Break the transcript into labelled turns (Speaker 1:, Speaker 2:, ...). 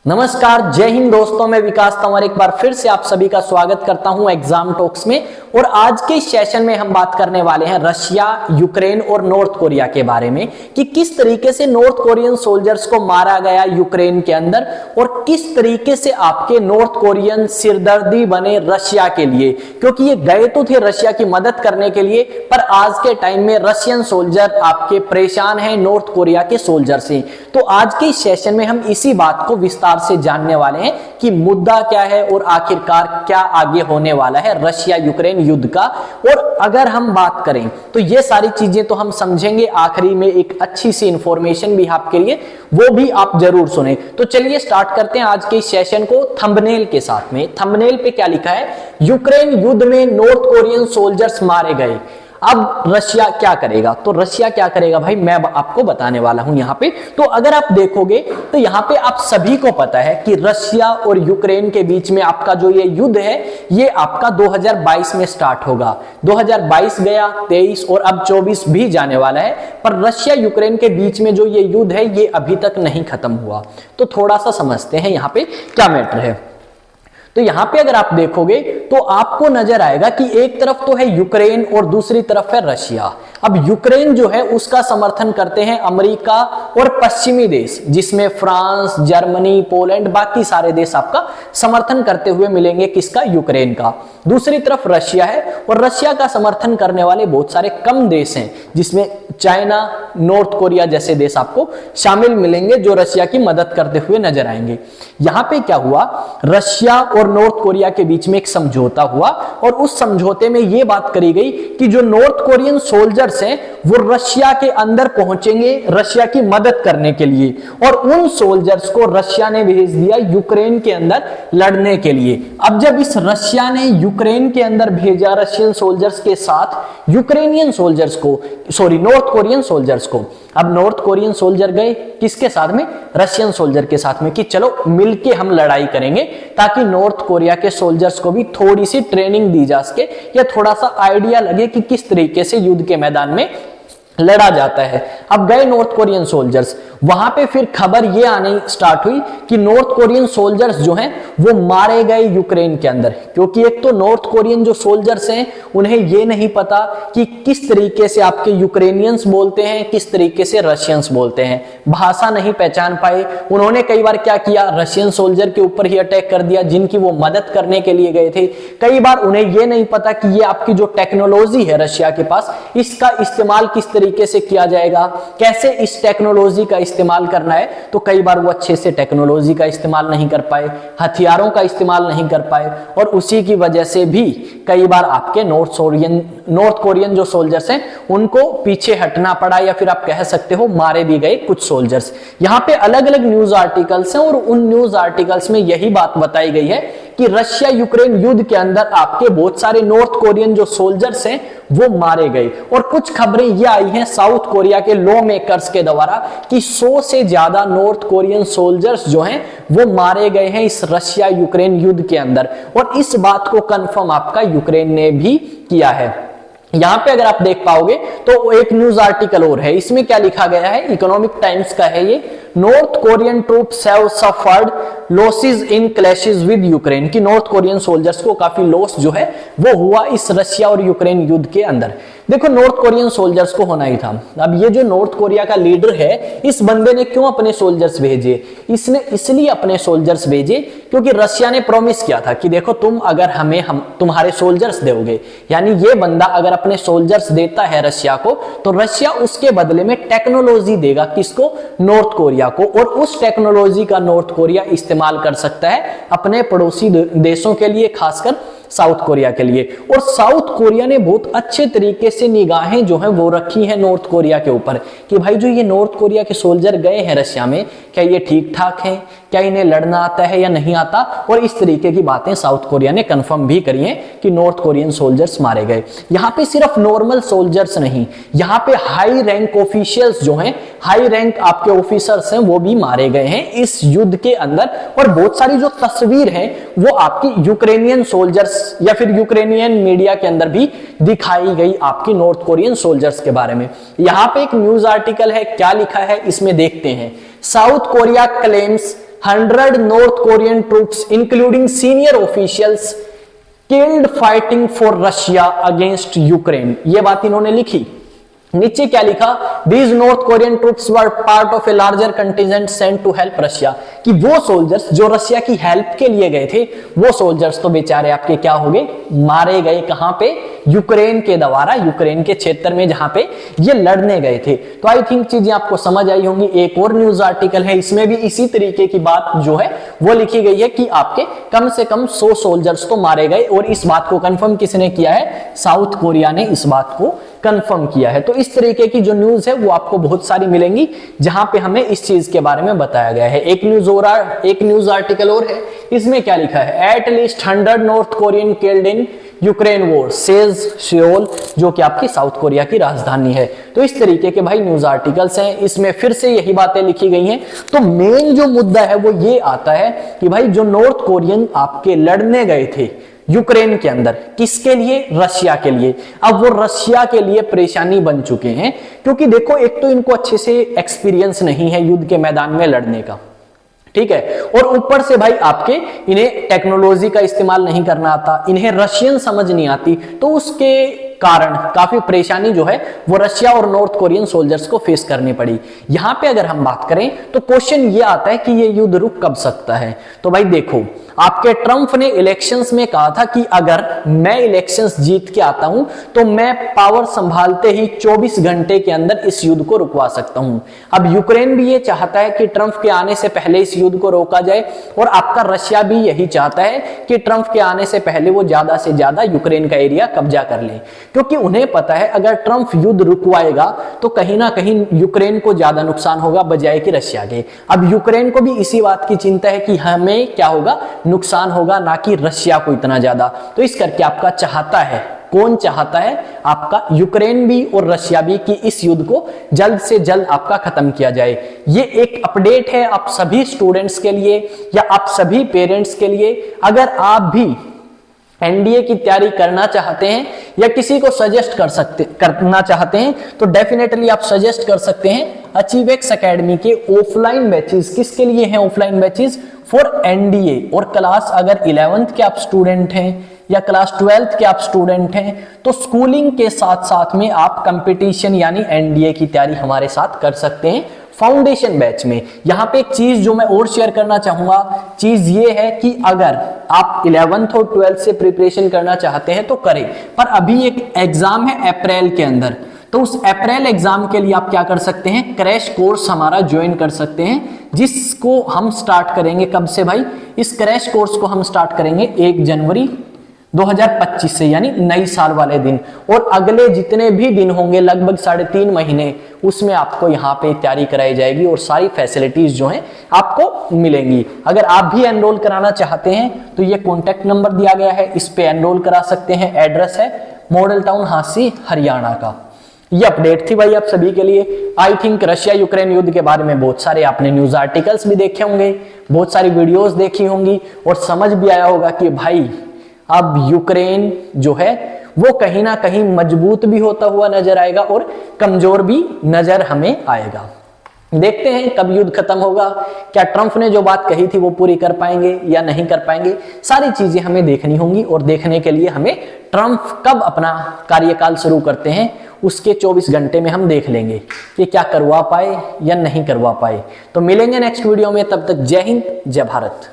Speaker 1: नमस्कार, जय हिंद दोस्तों। मैं विकास तंवर एक बार फिर से आप सभी का स्वागत करता हूं एग्जाम टॉक्स में। और आज के सेशन में हम बात करने वाले हैं रशिया, यूक्रेन और नॉर्थ कोरिया के बारे में कि किस तरीके से नॉर्थ कोरियन सोल्जर्स को मारा गया यूक्रेन के अंदर और किस तरीके से आपके नॉर्थ कोरियन सिरदर्दी बने रशिया के लिए, क्योंकि ये गए तो थे रशिया की मदद करने के लिए, पर आज के टाइम में रशियन सोल्जर आपके परेशान हैं नॉर्थ कोरिया के सोल्जर से। तो आज के सेशन में हम इसी बात को विस्तार से जानने वाले हैं कि मुद्दा क्या है और आखिरकार क्या आगे होने वाला है रशिया यूक्रेन युद्ध का। और अगर हम बात करें तो ये सारी चीजें तो हम समझेंगे, आखिरी में एक अच्छी सी इंफॉर्मेशन भी आपके लिए, वो भी आप जरूर सुने। तो चलिए स्टार्ट करते हैं आज के सेशन को थंबनेल के साथ में। थंबनेल पे क्या लिखा है? यूक्रेन युद्ध में नॉर्थ कोरियन सोल्जर्स मारे गए। अब रशिया क्या करेगा? तो रशिया क्या करेगा भाई, मैं आपको बताने वाला हूं यहां पे। तो अगर आप देखोगे तो यहां पे आप सभी को पता है कि रशिया और यूक्रेन के बीच में आपका जो ये युद्ध है ये आपका 2022 में स्टार्ट होगा। 2022 गया, 23 और अब 24 भी जाने वाला है, पर रशिया यूक्रेन के बीच में जो ये युद्ध है ये अभी तक नहीं खत्म हुआ। तो थोड़ा सा समझते हैं यहां पे क्या मैटर है। तो यहां पे अगर आप देखोगे तो आपको नजर आएगा कि एक तरफ तो है यूक्रेन और दूसरी तरफ है रशिया। अब यूक्रेन जो है उसका समर्थन करते हैं अमेरिका और पश्चिमी देश, जिसमें फ्रांस, जर्मनी, पोलैंड, बाकी सारे देश आपका समर्थन करते हुए मिलेंगे। किसका? यूक्रेन का। दूसरी तरफ रशिया है और रशिया का समर्थन करने वाले बहुत सारे कम देश हैं, जिसमें चाइना, नॉर्थ कोरिया जैसे देश आपको शामिल मिलेंगे जो रशिया की मदद करते हुए नजर आएंगे। यहां पे क्या हुआ, रशिया और नॉर्थ कोरिया के बीच में एक समझौता हुआ और उस समझौते में यह बात करी गई कि जो नॉर्थ कोरियन सोल्जर्स हैं वो रशिया के अंदर पहुंचेंगे रशिया की मदद करने के लिए, और उन सोल्जर्स को रशिया ने भेज दिया यूक्रेन के अंदर लड़ने के लिए। अब जब इस रशिया ने यूक्रेन के अंदर भेजा रशियन सोल्जर्स के साथ यूक्रेनियन सोल्जर्स को, नॉर्थ कोरियन सोल्जर्स को, अब नॉर्थ कोरियन सोल्जर गए किसके साथ में? रशियन सोल्जर के साथ में, कि चलो मिलके हम लड़ाई करेंगे, ताकि नॉर्थ कोरिया के सोल्जर्स को भी थोड़ी सी ट्रेनिंग दी जा सके या थोड़ा सा आइडिया लगे कि किस तरीके से युद्ध के मैदान में लड़ा जाता है। अब गए नॉर्थ कोरियन सोल्जर्स, वहां पे फिर खबर ये आने स्टार्ट हुई कि नॉर्थ कोरियन सोल्जर्स जो हैं वो मारे गए यूक्रेन के अंदर, क्योंकि एक तो नॉर्थ कोरियन जो सोल्जर्स हैं उन्हें ये नहीं पता कि किस तरीके से आपके यूक्रेनियंस बोलते हैं, किस तरीके से रशियंस बोलते हैं, भाषा नहीं पहचान पाए। उन्होंने कई बार क्या किया, रशियन सोल्जर के ऊपर ही अटैक कर दिया जिनकी वो मदद करने के लिए गए थे। कई बार उन्हें ये नहीं पता कि ये आपकी जो टेक्नोलॉजी है रशिया के पास, इसका इस्तेमाल किस तरीके से किया जाएगा, कैसे इस टेक्नोलॉजी का इस्तेमाल करना है। तो कई बार वो अच्छे से टेक्नोलॉजी का इस्तेमाल नहीं कर पाए, हथियारों का इस्तेमाल नहीं कर पाए, और उसी की वजह से भी कई बार आपके नॉर्थ कोरियन जो सोल्जर्स हैं उनको पीछे हटना पड़ा, या फिर आप कह सकते हो मारे भी गए कुछ सोल्जर्स। यहां पे अलग अलग न्यूज आर्टिकल्स हैं और उन न्यूज आर्टिकल्स में यही बात बताई गई है कि रशिया यूक्रेन युद्ध के अंदर आपके बहुत सारे नॉर्थ कोरियन जो सोल्जर्स हैं वो मारे गए। और कुछ खबरें ये आई हैं साउथ कोरिया के लॉ मेकर्स के द्वारा कि 100 से ज्यादा नॉर्थ कोरियन सोल्जर्स जो हैं वो मारे गए हैं इस रशिया यूक्रेन युद्ध के अंदर, और इस बात को कंफर्म आपका यूक्रेन ने भी किया है। यहां पे अगर आप देख पाओगे तो एक न्यूज आर्टिकल और है, इसमें क्या लिखा गया है, इकोनॉमिक टाइम्स का है ये। North Korean troops have suffered losses in clashes with Ukraine, कि नॉर्थ कोरियन सोल्जर्स को काफी लॉस जो है वो हुआ इस रशिया और यूक्रेन युद्ध के अंदर। देखो नॉर्थ कोरियन सोल्जर्स को होना ही था। अब ये जो नॉर्थ कोरिया का लीडर है, इस बंदे ने क्यों अपने सोल्जर्स भेजे? इसने इसलिए अपने सोल्जर्स भेजे क्योंकि रशिया ने प्रॉमिस किया था कि देखो तुम अगर हम तुम्हारे सोल्जर्स दोगे, यानी ये बंदा अगर अपने सोल्जर्स देता है रशिया को, तो रशिया उसके बदले में टेक्नोलॉजी देगा। किसको? नॉर्थ कोरिया को। और उस टेक्नोलॉजी का नॉर्थ कोरिया इस्तेमाल कर सकता है अपने पड़ोसी देशों के लिए, खासकर साउथ कोरिया के लिए। और साउथ कोरिया ने बहुत अच्छे तरीके से निगाहें जो हैं वो रखी हैं नॉर्थ कोरिया के ऊपर कि भाई जो ये नॉर्थ कोरिया के सोल्जर गए हैं रशिया में, क्या ये ठीक ठाक हैं, क्या इन्हें लड़ना आता है या नहीं आता। और इस तरीके की बातें साउथ कोरिया ने कंफर्म भी करी हैं कि नॉर्थ कोरियन सोल्जर्स मारे गए। यहां पे सिर्फ नॉर्मल सोल्जर्स नहीं, यहां पे हाई रैंक ऑफिशियल्स जो हैं, हाई रैंक आपके ऑफिसर्स हैं, वो भी मारे गए हैं इस युद्ध के अंदर। और बहुत सारी जो तस्वीर है वो आपकी यूक्रेनियन सोल्जर्स या फिर यूक्रेनियन मीडिया के अंदर भी दिखाई गई आपकी नॉर्थ कोरियन सोल्जर्स के बारे में। यहां पे एक न्यूज आर्टिकल है, क्या लिखा है इसमें देखते हैं। South Korea claims 100 North Korean troops including senior officials killed fighting for Russia against Ukraine. ये बात इन्होंने लिखी। नीचे क्या लिखा, these North Korean troops were part of a larger contingent sent to help Russia, कि वो सोल्जर्स जो रशिया की हेल्प के लिए गए थे, वो सोल्जर्स तो बेचारे आपके क्या हो गए, मारे गए। कहां पे, यूक्रेन के द्वारा, यूक्रेन के क्षेत्र में जहां पे ये लड़ने गए थे। तो आई थिंक चीजें आपको समझ आई होंगी। एक और न्यूज आर्टिकल है, इसमें भी इसी तरीके की बात जो है वो लिखी गई है कि आपके कम से कम 100 सोल्जर्स तो मारे गए, और इस बात को कंफर्म किसने किया है, साउथ कोरिया ने इस बात को कंफर्म किया है। तो इस तरीके की जो न्यूज है वो आपको बहुत सारी मिलेंगी जहां पे हमें इस चीज के बारे में बताया गया है। एक न्यूज आर्टिकल और है, इसमें क्या लिखा है, at least 100 North Korean killed in Ukraine war says Seoul, जो कि आपकी साउथ कोरिया की राजधानी है। तो इस तरीके के भाई न्यूज आर्टिकल्स हैं, इसमें फिर से यही बातें लिखी गई हैं। तो मेन जो मुद्दा है वो ये आता है कि भाई जो नॉर्थ कोरियन आपके लड़ने गए थे यूक्रेन के अंदर, किसके लिए, रशिया के लिए। अब वो रशिया के लिए परेशानी बन चुके हैं, क्योंकि देखो एक तो इनको अच्छे से एक्सपीरियंस नहीं है युद्ध के मैदान में लड़ने का, ठीक है, और ऊपर से भाई आपके इन्हें टेक्नोलॉजी का इस्तेमाल नहीं करना आता, इन्हें रशियन समझ नहीं आती, तो उसके कारण काफी परेशानी जो है वो रशिया और नॉर्थ कोरियन सोल्जर्स को फेस करनी पड़ी। यहां पे अगर हम बात करें तो क्वेश्चन ये आता है कि ये युद्ध रुक कब सकता है। तो भाई देखो, आपके ट्रंप ने इलेक्शंस में कहा था कि अगर मैं इलेक्शंस जीत के आता हूं तो मैं पावर संभालते ही 24 घंटे के अंदर इस युद्ध को रुकवा सकता हूं। अब यूक्रेन भी ये चाहता है कि ट्रंप के आने से पहले इस युद्ध को रोका जाए, और आपका रशिया भी यही चाहता है कि ट्रंप के आने से पहले वो ज्यादा से ज्यादा यूक्रेन का एरिया कब्जा कर ले, क्योंकि उन्हें पता है अगर ट्रंप युद्ध रुकवाएगा तो कहीं ना कहीं यूक्रेन को ज्यादा नुकसान होगा बजाय कि रशिया के। अब यूक्रेन को भी इसी बात की चिंता है कि हमें क्या होगा, नुकसान होगा, ना कि रशिया को इतना ज्यादा। तो इस करके आपका चाहता है, कौन चाहता है, आपका यूक्रेन भी और रशिया भी, कि इस युद्ध को जल्द से जल्द आपका खत्म किया जाए। ये एक अपडेट है आप सभी स्टूडेंट्स के लिए या आप सभी पेरेंट्स के लिए। अगर आप भी एनडीए की तैयारी करना चाहते हैं या किसी को सजेस्ट करना चाहते हैं तो डेफिनेटली आप सजेस्ट कर सकते हैं अचीवेक्स एकेडमी के ऑफलाइन बैचेस। किसके लिए हैं ऑफलाइन बैचेस? For NDA. और क्लास अगर 11th के आप स्टूडेंट हैं या क्लास 12th के आप स्टूडेंट हैं तो स्कूलिंग के साथ साथ में आप कंपटीशन यानी एनडीए की तैयारी हमारे साथ कर सकते हैं फाउंडेशन बैच में। यहां पे एक चीज जो मैं और शेयर करना चाहूंगा, चीज ये है कि अगर आप 11th और 12th से प्रिपरेशन करना चाहते हैं तो करें, पर अभी एक एग्जाम है अप्रैल के अंदर, तो उस अप्रैल एग्जाम के लिए आप क्या कर सकते हैं, क्रैश कोर्स हमारा ज्वाइन कर सकते हैं, जिसको हम स्टार्ट करेंगे कब से भाई, इस क्रैश कोर्स को हम स्टार्ट करेंगे 1 जनवरी 2025 से, यानी नई साल वाले दिन। और अगले जितने भी दिन होंगे लगभग 3.5 महीने, उसमें आपको यहाँ पे तैयारी कराई जाएगी और सारी फैसिलिटीज जो हैं आपको मिलेंगी। अगर आप भी एनरोल कराना चाहते हैं तो ये कॉन्टेक्ट नंबर दिया गया है, इस पे एनरोल करा सकते हैं। एड्रेस है मॉडल टाउन हांसी हरियाणा का। ये अपडेट थी भाई आप सभी के लिए। आई थिंक रशिया यूक्रेन युद्ध के बारे में बहुत सारे आपने न्यूज आर्टिकल्स भी देखे होंगे, बहुत सारी वीडियोस देखी होंगी और समझ भी आया होगा कि भाई अब यूक्रेन जो है वो कहीं ना कहीं मजबूत भी होता हुआ नजर आएगा और कमजोर भी नजर हमें आएगा। देखते हैं कब युद्ध खत्म होगा, क्या ट्रंप ने जो बात कही थी वो पूरी कर पाएंगे या नहीं कर पाएंगे, सारी चीजें हमें देखनी होंगी। और देखने के लिए हमें ट्रंप कब अपना कार्यकाल शुरू करते हैं उसके 24 घंटे में हम देख लेंगे कि क्या करवा पाए या नहीं करवा पाए। तो मिलेंगे नेक्स्ट वीडियो में, तब तक जय हिंद जय भारत।